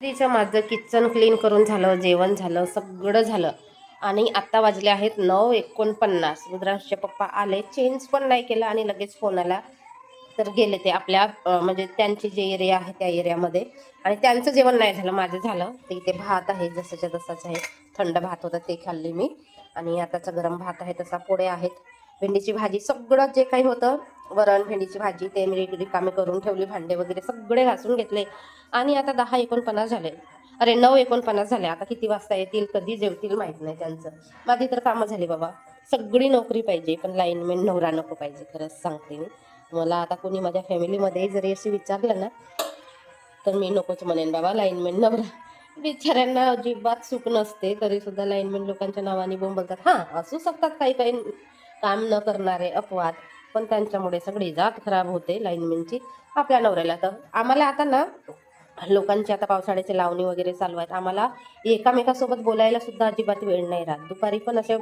रात्रीचं माझं kitchen clean करून झालं, जेवण झालं, सगळं झालं आणि आत्ता वाजले आहेत 9:49. रुद्रांशचे पप्पा आले, चेंज पण नाही केलं आणि लगेच फोन आला. तर गेले ते आपल्या म्हणजे त्यांची जे एरिया आहे त्या एरियामध्ये. आणि त्यांचं जेवण नाही झालं, माझं झालं. ते इथे भात आहे जसाच्या तसाच आहे, थंड भात होता ते खाल्ली मी. आणि आताचा गरम भात आहे, तसा पोळे आहेत, भेंडीची भाजी, सगळं जे काही होतं, वरण भेंडीची भाजी ते मी रिकामी करून ठेवली. भांडे वगैरे सगळे घासून घेतले आणि आता 10:49 झाले. अरे 9:49 झाले. आता किती वाजता येतील, कधी जेवतील माहित नाही त्यांचं. माझी तर कामं झाली बाबा. सगळी नोकरी पाहिजे पण लाईनमॅन नवरा नको पाहिजे. खरंच सांगते मी. मला आता कोणी माझ्या फॅमिलीमध्ये जरी असे विचारलं ना, तर मी नकोच म्हणेन बाबा लाईनमॅन नवरा. बिचाऱ्यांना अजिबात सुख नसते तरी सुद्धा लाईनमॅन लोकांच्या नावाने बोंबलतात. हां, असू शकतात काही काही काम न करणारे अपवाद, पण त्यांच्यामुळे सगळी जात खराब होते लाईनमॅनची. आपल्या नवऱ्याला तर आम्हाला आता ना, लोकांची आता पावसाळ्याची लावणी वगैरे चालू आहेत, आम्हाला एकामेकासोबत बोलायला सुद्धा अजिबात वेळ नाही राहत. दुपारी पण असे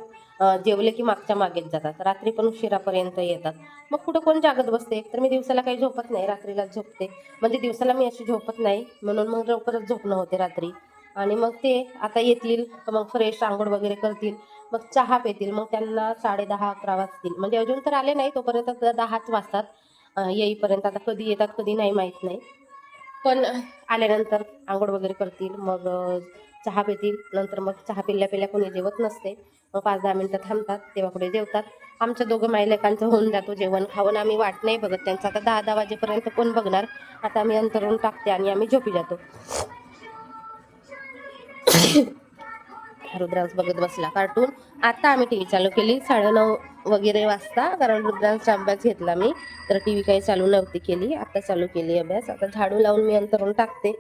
जेवले की मागच्या मागेच जातात, रात्री पण उशिरापर्यंत येतात. मग कुठं कोण जागत बसते. तर मी दिवसाला काही झोपत नाही, रात्रीलाच झोपते. म्हणजे दिवसाला मी अशी झोपत नाही, म्हणून मग लवकरच झोपणं होते रात्री. आणि मग ते आता येतील, मग फ्रेश आंघोळ वगैरे करतील, मग चहा पेतील, मग त्यांना 10:30-11 वाजतील. म्हणजे अजून तर आले नाही, तोपर्यंत 10च वाजतात येईपर्यंत. आता कधी येतात कधी नाही माहीत नाही, पण आल्यानंतर आंघोळ वगैरे करतील, मग चहा पितील. नंतर मग चहा पिल्ल्या पिल्ल्या कोणी जेवत नसते, मग 5-10 मिनटं थांबतात, तेव्हा पुढे जेवतात. आमच्या दोघं मायलेकांचं होऊन जातो जेवण खाऊन. आम्ही वाट नाही बघत त्यांचं. आता 10-10 वाजेपर्यंत कोण बघणार. आता आम्ही अंतरून टाकते आणि आम्ही झोपी जातो. रुद्रांश बघत बसला कार्टून. आता आम्ही टी व्ही चालू केली 9:30 वगैरे वाजता, कारण रुद्रांशचा अभ्यास घेतला मी, तर टी व्ही काही चालू नव्हती केली. आता चालू केली अभ्यास. आता झाडू लावून मी अंतरून टाकते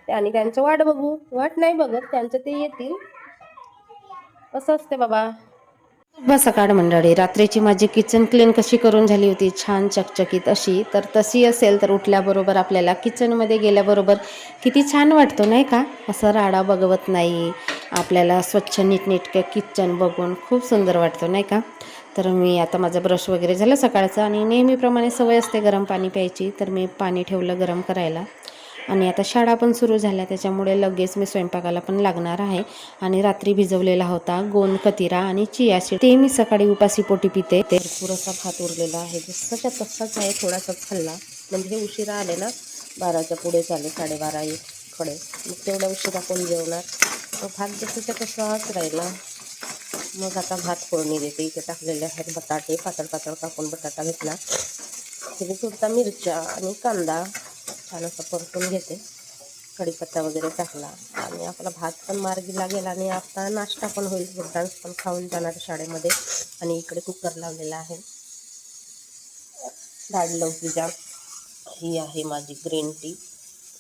आणि त्यांचं वाट बघू. वाट नाही बघत, त्यांचं ते येतील, असं असते बाबा. सकाळ मंडळी, रात्रीची माझी किचन क्लीन कशी करून झाली होती, छान चकचकीत अशी. तर तशी असेल तर उठल्याबरोबर आपल्याला किचनमध्ये गेल्याबरोबर किती छान वाटतो नाही का. असं राडा बघवत नाही, आपल्याला स्वच्छ नीटनेटकं किचन बघून खूप सुंदर वाटतं नाही का. तर मी आता माझा ब्रश वगैरे झालं सकाळचं, आणि नेहमीप्रमाणे सवय असते गरम पाणी प्यायची, तर मी पाणी ठेवलं गरम करायला. आणि आता शाळा पण सुरू झाल्या, त्याच्यामुळे लगेच मी स्वयंपाकाला पण लागणार आहे. आणि रात्री भिजवलेला होता गोंद कतिरा आणि चिया सीड, ते मी सकाळी उपाशी पोटी पिते. ते पुरेसा भात उरलेला आहे, जसंच्या तसाच आहे, थोडासाच खाल्ला. म्हणजे हे उशिरा आले ना, 12च्या पुढे चाले, 12:30-1 कडे, मग तेवढ्या उशिरा कोण जेवणार. मग भात जसंच्या तसाच राहिला. मग आता भात फोडणी देते. इथे टाकलेले आहेत बटाटे, पातळ पातळ कापून बटाटा घेतला. तिथे सुद्धा मिरच्या आणि कांदा छान असं परतून घेते, कढीपत्ता वगैरे टाकला, आणि आपला भात पण मार्गी लागेल आणि आता नाश्ता पण होईल. रुद्रांश पण खाऊन जाणार शाळेमध्ये. आणि इकडे कुकर लावलेला आहे झाड लवकीच्या. ही आहे माझी ग्रीन टी,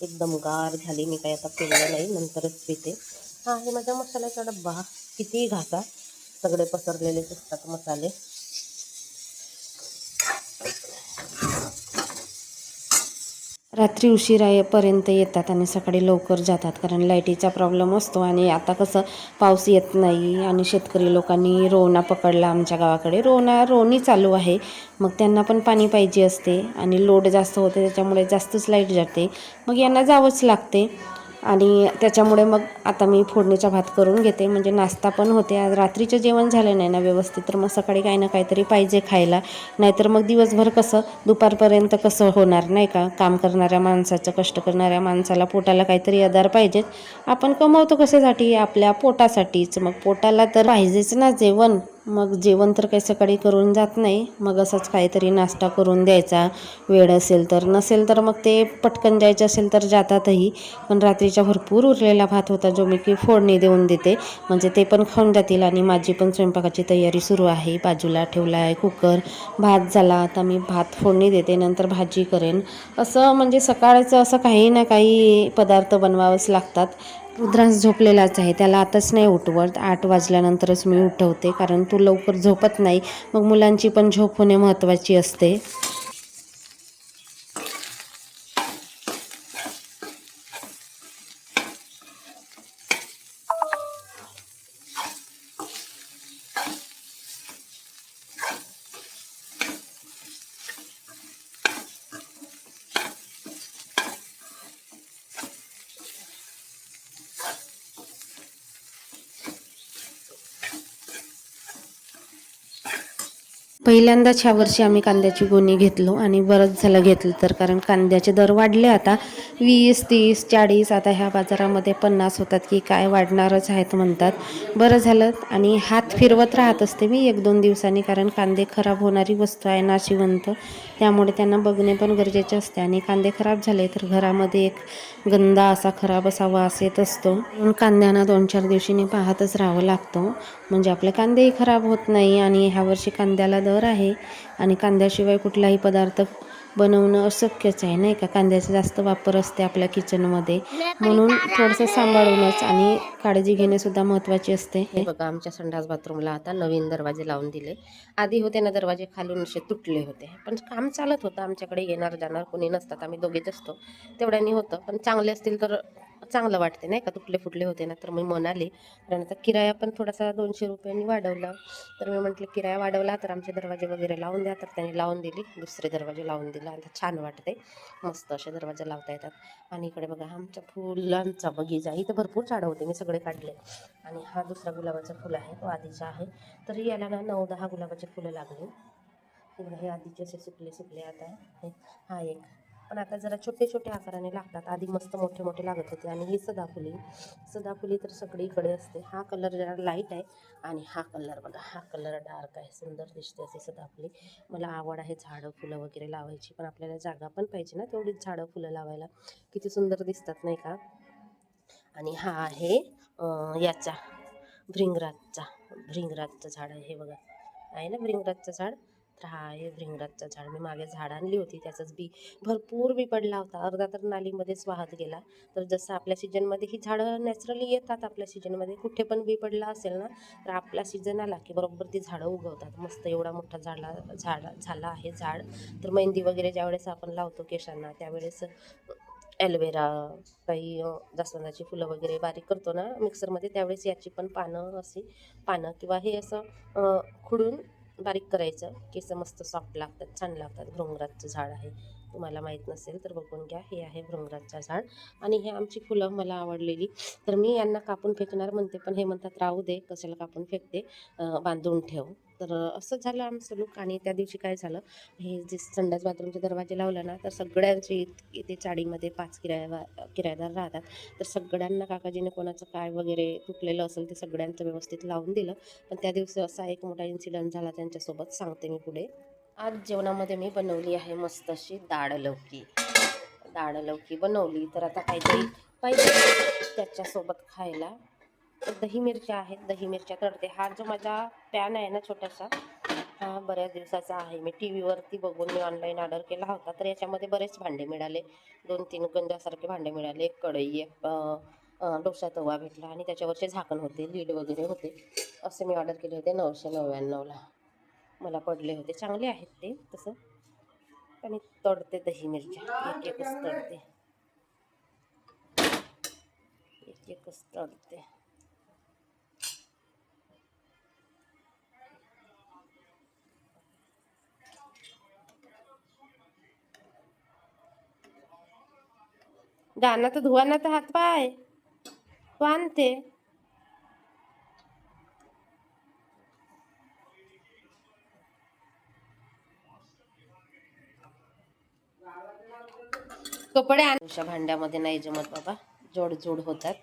एकदम गार झाली. मी काही आता पिलं नाही, नंतरच पिते. हा आहे माझा मसाल्याचा डब्बा. कितीही घासा, सगळे पसरलेलेच असतात मसाले. रात्री उशिरापर्यंत येतात आणि सकाळी लवकर जातात, कारण लाईटीचा प्रॉब्लेम असतो. आणि आता कसं पाऊस येत नाही, आणि शेतकरी लोकांनी रोवणा पकडला. आमच्या गावाकडे रोवणी चालू आहे, मग त्यांना पण पाणी पाहिजे असते, आणि लोड जास्त होते, त्याच्यामुळे जास्तच लाईट जाते, मग यांना जावंच लागते. आणि त्याच्यामुळे मग आता मी फोडणीचा भात करून घेते, म्हणजे नाश्ता पण होते. आज रात्रीचं जेवण झालं नाही ना व्यवस्थित, तर मग सकाळी काही ना काहीतरी पाहिजे खायला. नाहीतर मग दिवसभर कसं दुपारपर्यंत कसं होणार नाही का. काम करणाऱ्या माणसाचं, कष्ट करणाऱ्या माणसाला पोटाला काहीतरी आधार पाहिजेच. आपण कमवतो कशासाठी, आपल्या पोटासाठीच. मग पोटाला तर पाहिजेच ना जेवण. मग जेवण तर काही सकाळी करून जात नाही, मग असंच काहीतरी नाश्ता करून द्यायचा, वेळ असेल तर. नसेल तर मग ते पटकन जायचं असेल तर जातातही. पण रात्रीचा भरपूर उरलेला भात होता, जो मी की फोडणी देऊन देते, म्हणजे ते पण खाऊन जातील. आणि माझी पण स्वयंपाकाची तयारी सुरू आहे. बाजूला ठेवला आहे कुकर, भात झाला, आता मी भात फोडणी देते, नंतर भाजी करेन. असं म्हणजे सकाळचं असं काही ना काही पदार्थ बनवावेच लागतात. रुद्रांश झोपलेलाच आहे, त्याला आताच नाही उठवत. 8 वाजल्यानंतरच मी उठवते, कारण तो लवकर झोपत नाही. मग मुलांची पण झोप होणे महत्त्वाची असते. पहिल्यांदाच ह्या वर्षी आम्ही कांद्याची गोणी घेतलो आणि बरंच झालं घेतलं तर, कारण कांद्याचे दर वाढले आता 20, 30, 40, आता ह्या बाजारामध्ये 50 होतात की काय, वाढणारच आहेत म्हणतात. बरं झालं. आणि हात फिरवत राहत असते मी 1-2 दिवसांनी, कारण कांदे खराब होणारी वस्तू आहे नाशिवंत, त्यामुळे त्यांना बघणे पण गरजेचे असते. आणि कांदे खराब झाले तर घरामध्ये एक गंदा असा खराब असा वास येत असतो, म्हणून कांद्यांना 2-4 दिवशींनी पाहतच राहावं लागतं, म्हणजे आपले कांदेही खराब होत नाही. आणि ह्या वर्षी कांद्याला दर आहे आणि कांद्याशिवाय कुठलाही पदार्थ बनवणं अशक्यच आहे, नाही का. कांद्याचा जास्त वापर असते आपल्या किचनमध्ये, म्हणून थोडंसं सांभाळूनच आणि काळजी घेणेसुद्धा महत्त्वाची असते. हे बघा, आमच्या संडास बाथरूमला आता नवीन दरवाजे लावून दिले. आधी होते ना दरवाजे खालून असे तुटले होते, पण काम चालत होतं. आमच्याकडे येणार जाणार कोणी नसतात, आम्ही दोघेच असतो, तेवढ्यानी होतं. पण चांगले असतील तर चांगलं वाटते, नाही का. तुटले फुटले होते ना, तर मी म्हणाले, कारण आता किराया पण थोडासा 200 रुपयांनी वाढवला, तर मी म्हटलं किराया वाढवला तर आमचे दरवाजे वगैरे लावून द्या. तर त्यांनी लावून दिली, दुसरे दरवाजे लावून दिला. आता छान वाटते, मस्त असे दरवाजे लावता येतात. आणि इकडे बघा आमच्या फुलांचा बगीचा, इथं भरपूर झाडं होते, मी सगळे काढले. आणि हा दुसरा गुलाबाचा फुल आहे, तो आधीचा आहे, तरी याला ना 9-10 गुलाबाचे फुलं लागली. हे आधीचे असे सुकले सुकले आता हा एक, पण आता जरा छोटे छोटे आकाराने लागतात, आधी मस्त मोठे मोठे लागत होते. आणि ही सदाफुली तर सगळीकडे असते. हा कलर जरा लाईट आहे आणि हा कलर बघा, हा कलर डार्क आहे, सुंदर दिसते असे सदाफुली. मला आवड आहे झाडं फुलं वगैरे लावायची, पण आपल्याला जागा पण पाहिजे ना तेवढीच झाडं फुलं लावायला, किती सुंदर दिसतात, नाही का. आणि हा आहे याचा भृंगराजचं झाड आहे, हे बघा, आहे ना भृंगराजचं झाड. तर हा आहे भृंगराजचं झाड. मी मागे झाड आणली होती, त्याचंच भरपूर बी पडला होता, अर्धा तर नालीमध्येच वाहत गेला. तर जसं आपल्या सीजनमध्ये ही झाडं नॅचरली येतात, आपल्या सीजनमध्ये कुठे पण बी पडला असेल ना, तर आपला सीजन आला की बरोबर ती झाडं उगवतात. मस्त एवढा मोठा झाला आहे झाड. तर मेहंदी वगैरे ज्यावेळेस आपण लावतो केसांना, त्यावेळेस ॲलोवेरा, काही जास्वंदाची फुलं वगैरे बारीक करतो ना मिक्सरमध्ये, त्यावेळेस याची पण पानं किंवा हे असं खुडून बारीक करायचं, केस मस्त सॉफ्ट लागतात, छान लागतात. भृंगराजचं झाड आहे, तुम्हाला माहीत नसेल तर बघून घ्या, हे आहे भृंगराजचं झाड. आणि हे आमची फुलं मला आवडलेली, तर मी यांना कापून फेकणार म्हणते, पण हे म्हणतात राहू दे, कशाला कापून फेकते, बांधून ठेव. तर असं झालं आमचं लूक. आणि त्या दिवशी काय झालं, हे जे संडास बाथरूमचे दरवाजे लावलं ना, तर सगळ्यांचे इथे चाळीमध्ये 5 किरायदार राहतात, तर सगळ्यांना काकाजीने कोणाचं काय वगैरे तुटलेलं असेल ते सगळ्यांचं व्यवस्थित लावून दिलं. पण त्या दिवशी असा एक मोठा इन्सिडंट झाला त्यांच्यासोबत, सांगते मी पुढे. आज जेवणामध्ये मी बनवली आहे मस्त अशी डाळ लौकी बनवली. तर आता काहीतरी पाहिजे त्याच्यासोबत खायला, तर दही मिरच्या आहेत, दही मिरच्या तळते. हा जो माझा पॅन आहे ना छोटासा, हा बऱ्याच दिवसाचा आहे, मी टी व्हीवरती बघून मी ऑनलाईन ऑर्डर केला होता. तर याच्यामध्ये बरेच भांडे मिळाले, 2-3 गंजासारखे भांडे मिळाले, एक कढई, एक डोसा तवा भेटला, आणि त्याच्यावरचे झाकण होते, लीड वगैरे होते. असे मी ऑर्डर केले होते 999ला, मला पडले होते, चांगले आहेत ते तसं. आणि तळते दही मिरच्या, एक एकच तळते. जाना तर धुवा ना तर हात पाय, तो आणते. कपडे अशा भांड्यामध्ये नाही जमत बाबा, जोड होतात.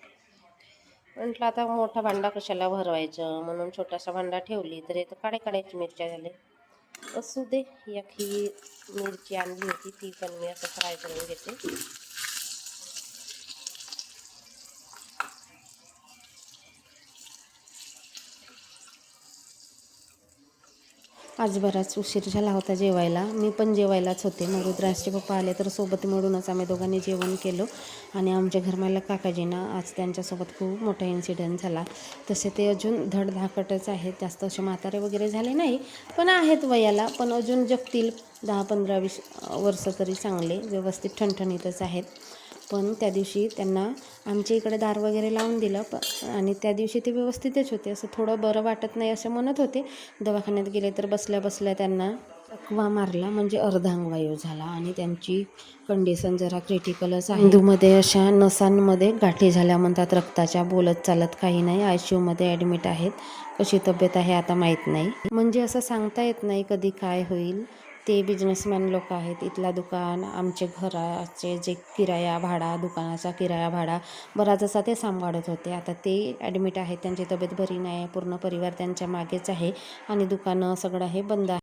म्हटलं आता मोठा भांडा कशाला भरवायचं, म्हणून छोटासा भांडा ठेवली. तर इथं काढायची मिरच्या झाले, असू दे. एक ही मिरची आणली होती, ती पण मी असं फ्राय करून घेते. आज बराच उशीर झाला होता जेवायला, मी पण जेवायलाच होते. मग रुद्रांशचे पप्पा आले तर सोबत मिळूनच आम्ही दोघांनी जेवण केलं. आणि आमच्या घरमाला काकाजींना आज त्यांच्यासोबत खूप मोठा इन्सिडेंट झाला. तसे ते अजून धडधाकटच आहेत, जास्त असे म्हातारे वगैरे झाले नाही, पण आहेत वयाला, पण अजून जगतील 10-15-20 वर्ष तरी, चांगले व्यवस्थित ठणठणीतच आहेत. पण त्या दिवशी त्यांना आमच्या इकडे दार वगैरे लावून दिलं, आणि त्या दिवशी ते व्यवस्थितच होते, असं थोडं बरं वाटत नाही असं म्हणत होते. दवाखान्यात गेले तर बसल्या बसल्या त्यांना चकवा मारला म्हणजे अर्धांगवायू झाला आणि त्यांची कंडिशन जरा क्रिटिकलच आहे. मेंदूमध्ये अशा नसांमध्ये गाठी झाल्या म्हणतात रक्ताच्या. बोलत चालत काही नाही. ICUमध्ये ॲडमिट आहेत. कशी तब्येत आहे आता माहीत नाही. म्हणजे असं सांगता येत नाही कधी काय होईल. ते बिझनेसमॅन लोक आहेत. इथला दुकान, आमचे घराचे जे किराया भाडा, दुकानाचा किराया भाडा बराच असा ते सांभाळत होते. आता ते ॲडमिट आहेत. त्यांची तब्येत बरी नाही आहे. पूर्ण परिवार त्यांच्या मागेच आहे आणि दुकानं सगळं हे बंद आहे.